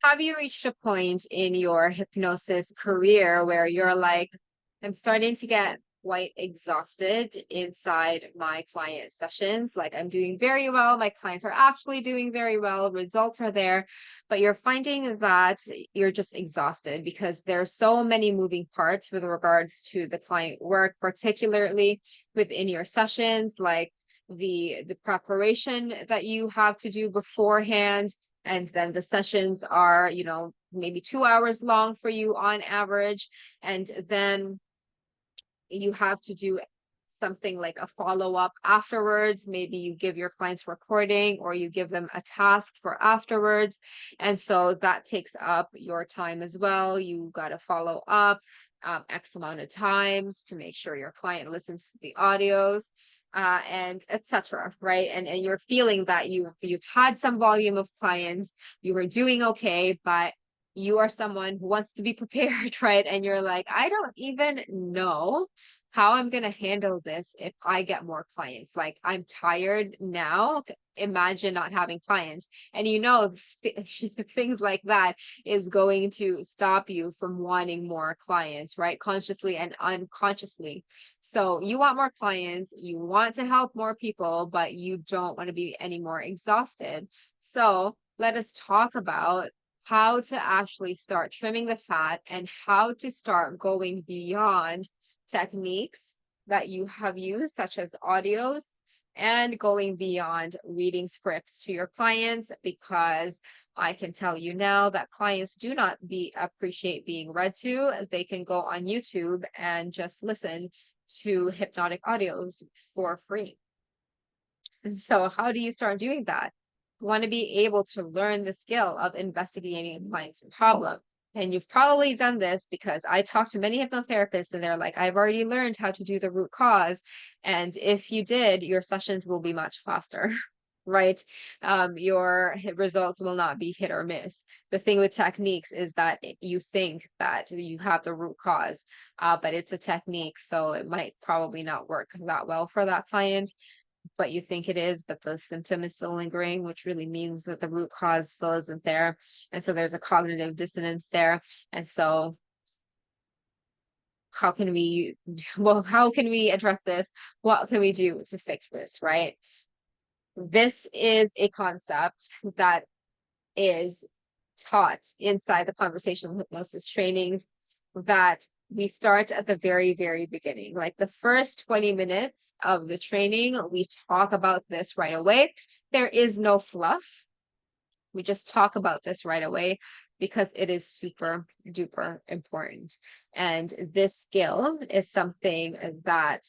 Have you reached a point in your hypnosis career where you're like, I'm starting to get quite exhausted inside my client sessions? Like, I'm doing very well. My clients are actually doing very well. Results are there, but you're finding that you're just exhausted because there's so many moving parts with regards to the client work, particularly within your sessions, like the preparation that you have to do beforehand, and then the sessions are, maybe 2 hours long for you on average, and then you have to do something like a follow-up afterwards. Maybe you give your clients recording or you give them a task for afterwards, and so that takes up your time as well. You got to follow up X amount of times to make sure your client listens to the audios, and etc. Right? And you're feeling that you've had some volume of clients, you were doing okay, but you are someone who wants to be prepared, right? And you're like, I don't even know how I'm going to handle this if I get more clients. Like, I'm tired now. Imagine not having clients. And things like that is going to stop you from wanting more clients, right? Consciously and unconsciously. So you want more clients, you want to help more people, but you don't want to be any more exhausted. So let us talk about how to actually start trimming the fat and how to start going beyond techniques that you have used, such as audios, and going beyond reading scripts to your clients, because I can tell you now that clients do not appreciate being read to. They can go on YouTube and just listen to hypnotic audios for free. So how do you start doing that? You want to be able to learn the skill of investigating a client's problem. And you've probably done this because I talk to many hypnotherapists and they're like, I've already learned how to do the root cause. And if you did, your sessions will be much faster, right? Your results will not be hit or miss. The thing with techniques is that you think that you have the root cause, but it's a technique. So it might probably not work that well for that client, but you think it is, but the symptom is still lingering, which really means that the root cause still isn't there. And so there's a cognitive dissonance there. And so how can we address this? What can we do to fix this, right? This is a concept that is taught inside the conversational hypnosis trainings, that we start at the very, very beginning. Like the first 20 minutes of the training, we talk about this right away. There is no fluff. We just talk about this right away because it is super duper important. And this skill is something that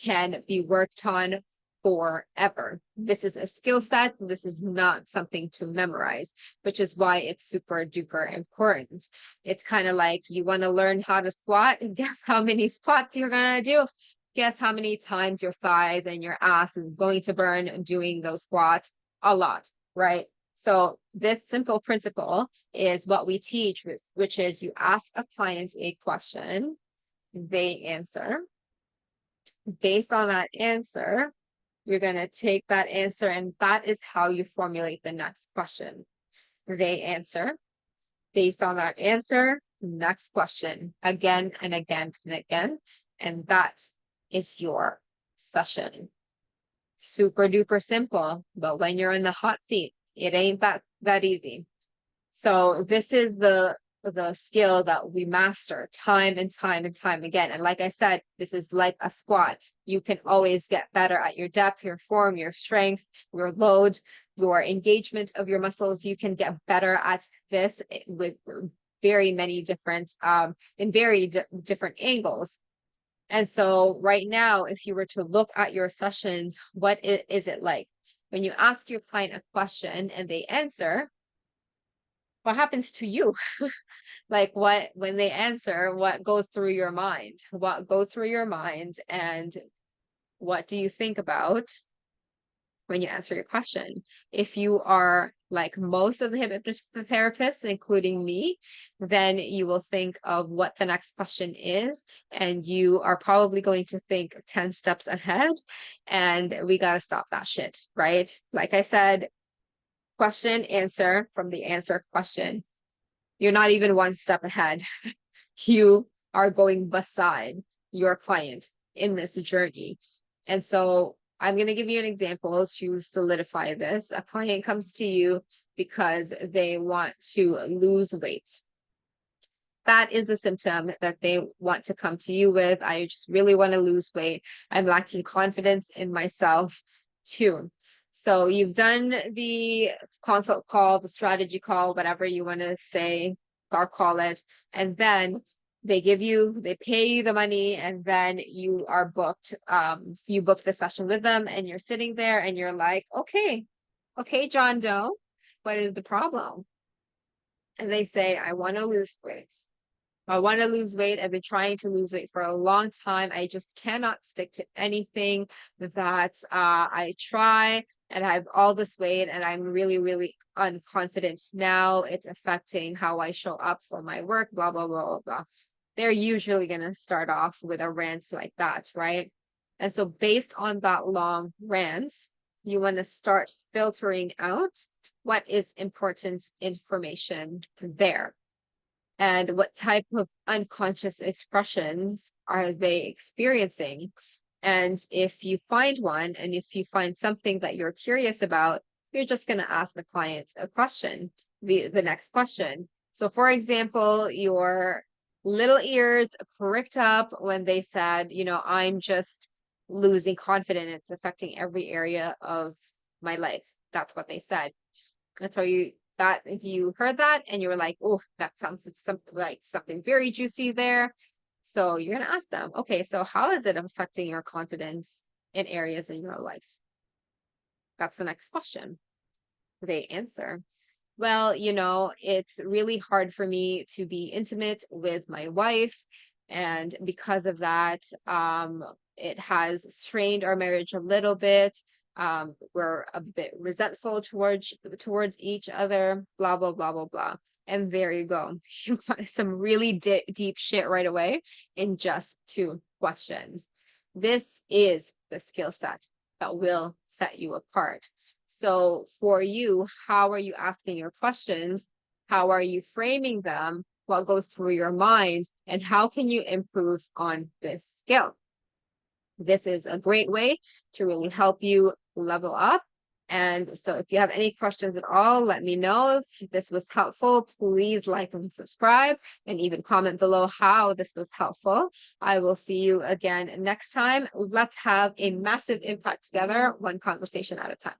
can be worked on forever. This is a skill set. This is not something to memorize, which is why it's super duper important. It's kind of like you want to learn how to squat, and guess how many squats you're going to do? Guess how many times your thighs and your ass is going to burn doing those squats? A lot, right? So this simple principle is what we teach, which is you ask a client a question, they answer. Based on that answer, you're going to take that answer, and that is how you formulate the next question. They answer. Based on that answer, next question, again and again and again. And that is your session. Super duper simple, but when you're in the hot seat, it ain't that easy. So this is the skill that we master time and time and time again. And like I said, this is like a squat. You can always get better at your depth, your form, your strength, your load, your engagement of your muscles. You can get better at this with very many different, in very different angles. And so right now, if you were to look at your sessions, what is it like? When you ask your client a question and they answer, what happens to you? Like when they answer, what goes through your mind? What goes through your mind, and what do you think about when you answer your question? If you are like most of the hypnotherapists, including me, then you will think of what the next question is, and you are probably going to think 10 steps ahead, and we got to stop that shit, right? Like I said, question, answer, from the answer, question. You're not even one step ahead. You are going beside your client in this journey. And so I'm going to give you an example to solidify this. A client comes to you because they want to lose weight. That is the symptom that they want to come to you with. I just really want to lose weight. I'm lacking confidence in myself too. So you've done the consult call, the strategy call, whatever you want to say or call it. And then they pay you the money, and then you are booked. You book the session with them, and you're sitting there and you're like, okay, John Doe, what is the problem? And they say, I want to lose weight. I want to lose weight. I've been trying to lose weight for a long time. I just cannot stick to anything that I try, and I have all this weight, and I'm really, really unconfident now. It's affecting how I show up for my work, blah, blah, blah, blah, blah. They're usually going to start off with a rant like that, right? And so based on that long rant, you want to start filtering out what is important information there. And what type of unconscious expressions are they experiencing? And if you find one, and if you find something that you're curious about, you're just going to ask the client a question, the next question. So for example, your little ears pricked up when they said, I'm just losing confidence. It's affecting every area of my life. That's what they said. And so you heard that and you were like, oh, that sounds something very juicy there. So you're going to ask them, okay, so how is it affecting your confidence in areas in your life? That's the next question. They answer, well, it's really hard for me to be intimate with my wife. And because of that, it has strained our marriage a little bit. We're a bit resentful towards each other, blah, blah, blah, blah, blah. And there you go. You got some really deep shit right away in just 2 questions. This is the skill set that will set you apart. So for you, how are you asking your questions? How are you framing them? What goes through your mind? And how can you improve on this skill? This is a great way to really help you level up. And so if you have any questions at all, let me know. If this was helpful, please like and subscribe, and even comment below how this was helpful. I will see you again next time. Let's have a massive impact together, one conversation at a time.